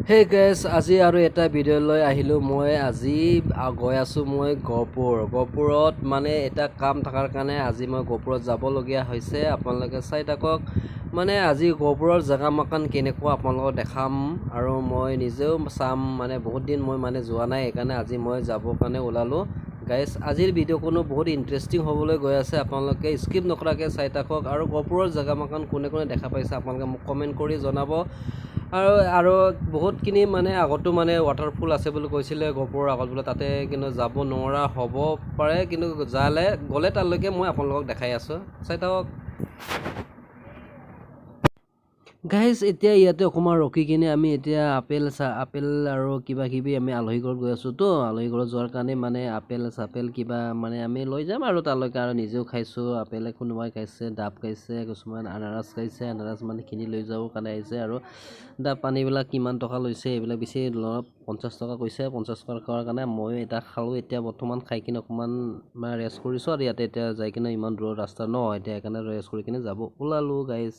Hey guys, আজি আৰু এটা ভিডিঅ' লৈ আহিলোঁ। মই আজি গৈ আছোঁ মই গহপুৰত মানে এটা কাম থকাৰ কাৰণে আজি মই গহপুৰত যাবলগীয়া হৈছে। আপোনালোকে চাই থাকক। মানে আজি গহপুৰৰ জেগা মাকান কেনেকুৱা আপোনালোকক দেখাম আৰু মই নিজেও চাম। মানে বহুত দিন মই মানে যোৱা নাই, সেইকাৰণে আজি মই যাবৰ কাৰণে ওলালোঁ। গাইজ আজিৰ ভিডিঅ'খনো বহুত ইণ্টাৰেষ্টিং হ'বলৈ গৈ আছে। আপোনালোকে স্কিপ নকৰাকৈ চাই থাকক আৰু গহপুৰৰ জেগা মাকান কোনে কোনে দেখা পাইছে আপোনালোকে মোক কমেণ্ট কৰি জনাব। আৰু বহুতখিনি মানে আগতো মানে ৱাটাৰফল আছে বুলি কৈছিলে গহপুৰৰ আগত বোলে, তাতে কিন্তু যাব নোৱাৰা হ'ব পাৰে, কিন্তু গ'লে তালৈকে মই আপোনালোকক দেখাই আছোঁ। চাই থাকক গাইজ। এতিয়া ইয়াতে অকণমান ৰখি কিনে আমি এতিয়া আপেল আৰু কিবা কিবি আমি আলহী ঘৰত গৈ আছোঁ। তো আলহী ঘৰত যোৱাৰ কাৰণে মানে আপেল কিবা মানে আমি লৈ যাম আৰু তালৈকে। আৰু নিজেও খাইছোঁ আপেল, কোনোবাই খাইছে ডাব খাইছে, কিছুমান আনাৰস খাইছে। আনাৰস মানে কিনি লৈ যাবৰ কাৰণে আহিছে। আৰু ডাব পানীবিলাক কিমান টকা লৈছে এইবিলাক বেছি 50 টকা কৈছে। 50 টকা খোৱাৰ কাৰণে মই এটা খালোঁ। এতিয়া বৰ্তমান খাই কিনে অকণমান ৰেষ্ট কৰিছোঁ। আৰু ইয়াতে এতিয়া যাই কিনে ইমান দূৰৰ ৰাস্তা ন, এতিয়া সেইকাৰণে ৰেষ্ট কৰি কিনে যাব ওলালোঁ গাইজ।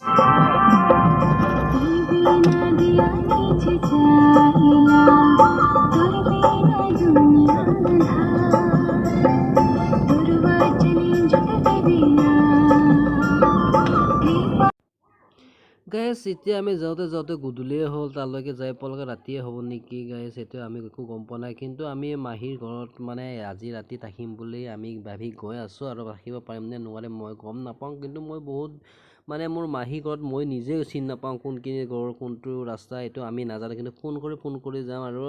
গাইজ এতিয়া আমি যাওঁতে গধূলিয়ে হ'ল, তালৈকে যাই পোৱালৈকে ৰাতিয়ে হ'ব নেকি গাইজ, সেইটো আমি একো গম পোৱা নাই। কিন্তু আমি মাহীৰ ঘৰত মানে আজি ৰাতি থাকিম বুলি আমি ভাবি গৈ আছোঁ। আৰু ৰাখিব পাৰিম নে নোৱাৰিম মই গম নাপাওঁ। কিন্তু মই বহুত মানে মোৰ মাহী ঘৰত মই নিজে চিনি নাপাওঁ কোনখিনি ঘৰ কোনটো ৰাস্তা, এইটো আমি নাজানো। কিন্তু ফোন কৰি যাওঁ। আৰু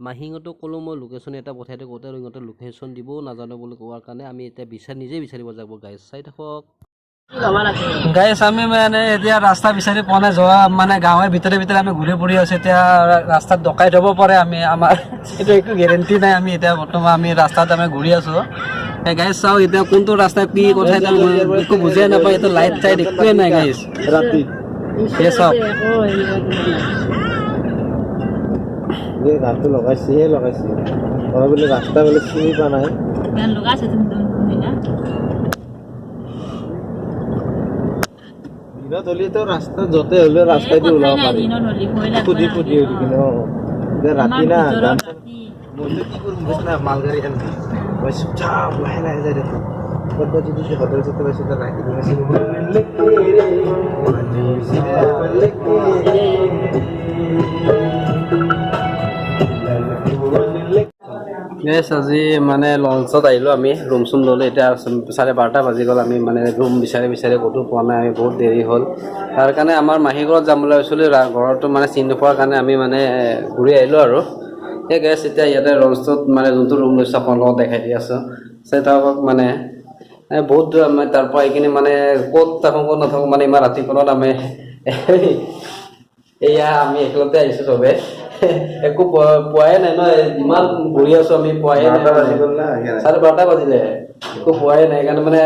মাহীহঁতক ক'লোঁ মই লোকেশ্যন এটা পঠাই দিওঁ, গোটেই সিহঁতে লোকেশ্যন দিবও নাজানো বুলি কোৱাৰ কাৰণে আমি এতিয়া নিজে বিচাৰিব যাব গাইজ। চাই থাকক গাইজ। আমি মানে এতিয়া ৰাস্তা বিচাৰি পোৱা নাই, যোৱা মানে গাঁৱৰ ভিতৰে আমি ঘূৰি ফুৰি আছোঁ। এতিয়া ৰাস্তাত ডকাইত হ'ব পাৰে, আমাৰ এইটো একো গেৰেণ্টি নাই। আমি এতিয়া বৰ্তমান আমি ৰাস্তাত আমি ঘূৰি আছোঁ। গাইজ চাওঁ এতিয়া কোনটো ৰাস্তা কি কথা একো বুজিয়ে নাপায়। এইটো লাইট চাইট একোৱে নাই গাইজ। ৰাতি চাওক গানটো লগাইছে বোলে ৰাস্তা বোলে চিনি পোৱা নাই। দিনত হ'লেতো ৰাস্তা য'তে হ'লেও ৰাস্তাইদি ওলাব পাৰি। সুধি কিনে ৰাতি না মইতো কি কৰিম বুজিছ না, মালগাড়ী এখন মই চুপচাপ লাহে যাই দেখোঁ। ক'ৰবাত যদি হোটেল চোটেল আছে তাত ৰাখি আজি মানে লঞ্চত আহিলোঁ আমি, ৰুম চুম ল'লোঁ। এতিয়া 12:30 বাজি গ'ল। আমি মানে ৰুম বিচাৰি ক'তো পোৱা নাই। আমি বহুত দেৰি হ'ল। তাৰ কাৰণে আমাৰ মাহী ঘৰত যাম বুলি ভাবিছিলোঁ। ঘৰটো মানে চিনি নোপোৱাৰ কাৰণে আমি মানে ঘূৰি আহিলোঁ আৰু। সেই গেছ এতিয়া ইয়াতে লঞ্চত মানে যোনটো ৰুম লৈছোঁ আপোনালোকক দেখাই দি আছোঁ। চাই থাকক মানে বহুত দূৰ আমি তাৰ পৰা এইখিনি মানে ক'ত থাকোঁ ক'ত নাথাকোঁ মানে ইমান ৰাতিপুৱাত আমি এয়া আমি একেলগতে আহিছোঁ চবে। একো পোৱাই নাই ন, যিমান ঘূৰি আছোঁ আমি পোৱাই নাই। 12:30 বাজিলে একো পোৱাই নাই। সেইকাৰণে মানে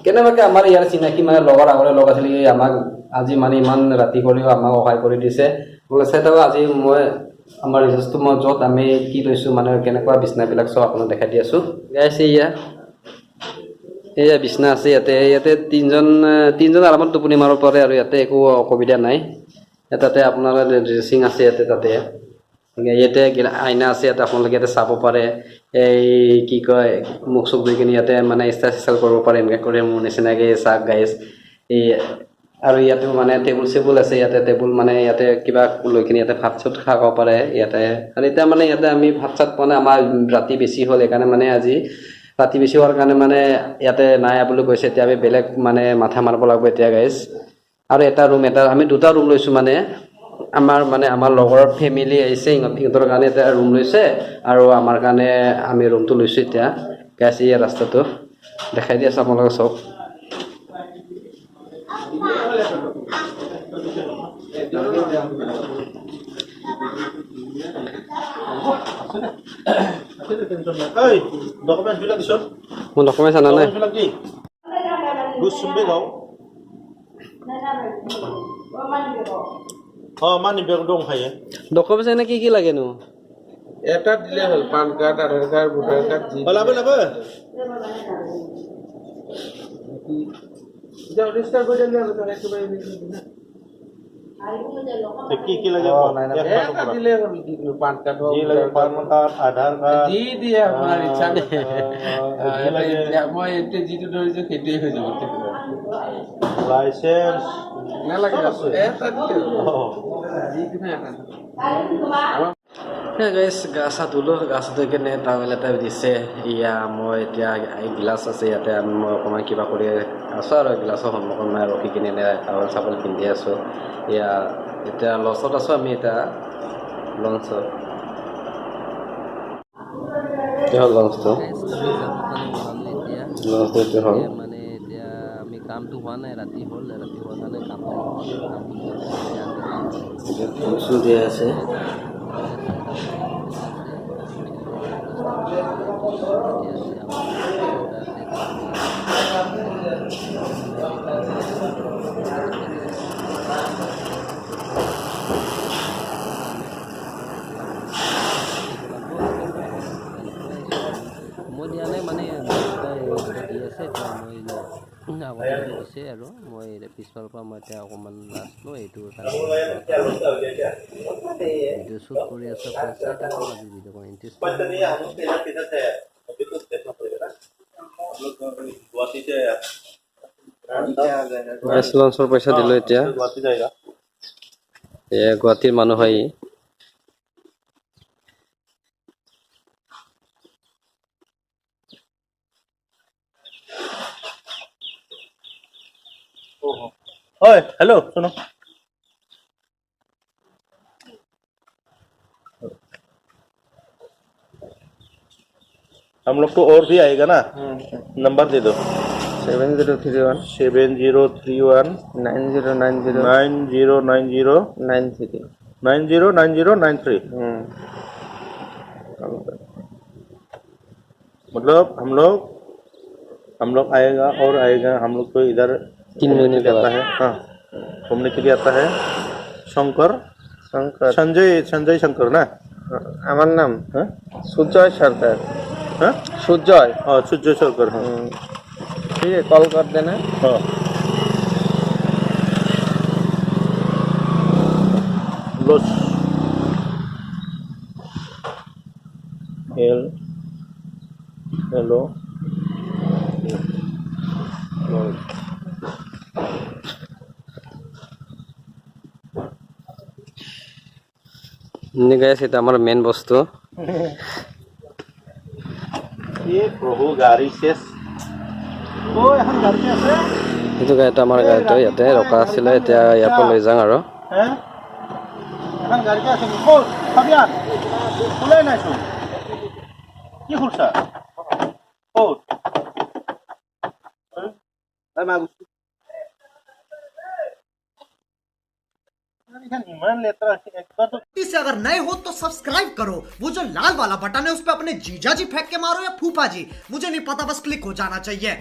কেনেবাকৈ আমাৰ ইয়াৰ চিনাকি মানে লগৰ আগৰে লগ আছিলে, আমাক আজি মানে ইমান ৰাতি কৰিও আমাক সহায় কৰি দিছে বোলে। চাই থাকক আজি মই আমাৰ ৰিচাৰ্জটো মই য'ত আমি কি লৈছোঁ মানে কেনেকুৱা বিচনাবিলাক চব আপোনাক দেখাই দি আছোঁ গাইছে। এয়া বিচনা আছে ইয়াতে তিনিজন আৰামত টোপনি মাৰিব পাৰে আৰু ইয়াতে একো অসুবিধা নাই। তাতে আপোনাৰ ড্ৰেছিং আছে তাতে ইয়াতে আইনা আছে, ইয়াতে আপোনালোকে ইয়াতে চাব পাৰে। এই কি কয় মুখ চুখ ধুই কিনে ইয়াতে মানে ষ্টাইল কৰিব পাৰে। এনেকৈ কৰি মোৰ নিচিনাকৈ চাওক গাইজ। এই আৰু ইয়াতে মানে টেবুল চেবুল আছে। ইয়াতে টেবুল মানে ইয়াতে কিবা লৈ কিনে ইয়াতে ভাত চাত খাব পাৰে ইয়াতে। আৰু এতিয়া মানে ইয়াতে আমি ভাত চাত পোৱা নাই, আমাৰ ৰাতি বেছি হ'ল। সেইকাৰণে মানে আজি ৰাতি বেছি হোৱাৰ কাৰণে মানে ইয়াতে নাই বুলি কৈছে। এতিয়া আমি বেলেগ মানে মাথা মাৰিব লাগিব এতিয়া গাইজ। আৰু আমি 2টা ৰুম লৈছোঁ মানে আমাৰ লগৰ ফেমিলি আহিছে, সিহঁতৰ কাৰণে এটা ৰুম লৈছে। আৰু আমাৰ কাৰণে আমি ৰুমটো লৈছোঁ এতিয়া গাইজ। এই ৰাস্তাটো দেখাই দি আছোঁ আপোনালোকে চব। মোৰ ডকুমেণ্টছ আনা নাই। ডকুমেণ্টছ এনে কি লাগেনো? এটা দিলে হ'ল, পান কাৰ্ড, আধাৰ কাৰ্ড, ভোটাৰ কাৰ্ড। ৰেজিষ্টাৰ কৰি দিলে কি লাগে দিলে পান কাৰ্ড যি লাগে পান কাৰ্ড আধাৰ কাৰ্ড যি দিয়ে আপোনাৰ ইচ্ছা কি লাগে মই এতিয়া যিটো ধৰিছো সেইটোৱে হৈ যাব লাইচেন্স নালাগে চব আছে। এটা দিলে যিকোনো এটা গাইছ গা চা ধুলো গা চা ধুই কেনে টাৱেল এটা দিছে ইয়া মই এতিয়া গিলাচ আছে ইয়াতে মই অকণমান কিবা কৰি আছোঁ আৰু গিলাচৰ সন্মুখত মই ৰখি কিনে টাৱেল চাৱেল পিন্ধি আছোঁ ইয়া এতিয়া লঞ্চত আছোঁ আমি এতিয়া লঞ্চত হ'ল লঞ্চটো লঞ্চটো এতিয়া হ'ল মানে এতিয়া আমি কামটো হোৱা নাই ৰাতি হ'ল ৰাতি হোৱাৰ কাৰণে কামটো নহ'ল কামটো হোৱাৰ কাৰণে এতিয়া আমি ফুল দিয়া আছে মই দিয়া নাই মানে দি আছে এতিয়া মই আগতে দিছে আৰু মই পিছফালৰ পৰা মই এতিয়া অকণমান লাষ্ট লওঁ এইটোৰ কাৰণে ভিডিঅ' শ্বুট কৰি আছোঁ চাই থাকক আজি ভিডিঅ'খন গেছ লঞ্চৰ পইচা দিলোঁ এতিয়া এয়া গুৱাহাটীৰ মানুহ হয় ই ओए हेलो सुनो हम लोग को और भी आएगा ना नंबर दे दो 7031 7031 9090 9090 93 909093 मतलब हम लोग आएगा और आएगा हम लोग तो इधर 3 महीने के बाद है हाँ घूमने के लिए आता है शंकर शंकर संजय शंकर ना আমার নাম हाँ সুজয় সরকার हाँ সুজয় हाँ सुजय शंकर हाँ ठीक है कॉल कर देना हाँ Los hello গাইছ এটা আমাৰ মেইন বস্তু ये प्रभु गाड़ी से ओ এখন গাড়ী আছে এইটো গাড়ীটো আমাৰ গাড়ীটো ইয়াতে ৰখা আছিলে এতিয়া ইয়াৰ পৰা লৈ যাওঁ আৰু হ্যাঁ এখন গাড়ী আছে কোন ফাবিয়ান খুলে নাইছো কি খুলছা কোন এই মাগুস से अगर नए हो तो सब्सक्राइब करो वो जो लाल वाला बटन है उस पर अपने जीजा जी फेंक के मारो या फूफा जी मुझे नहीं पता बस क्लिक हो जाना चाहिए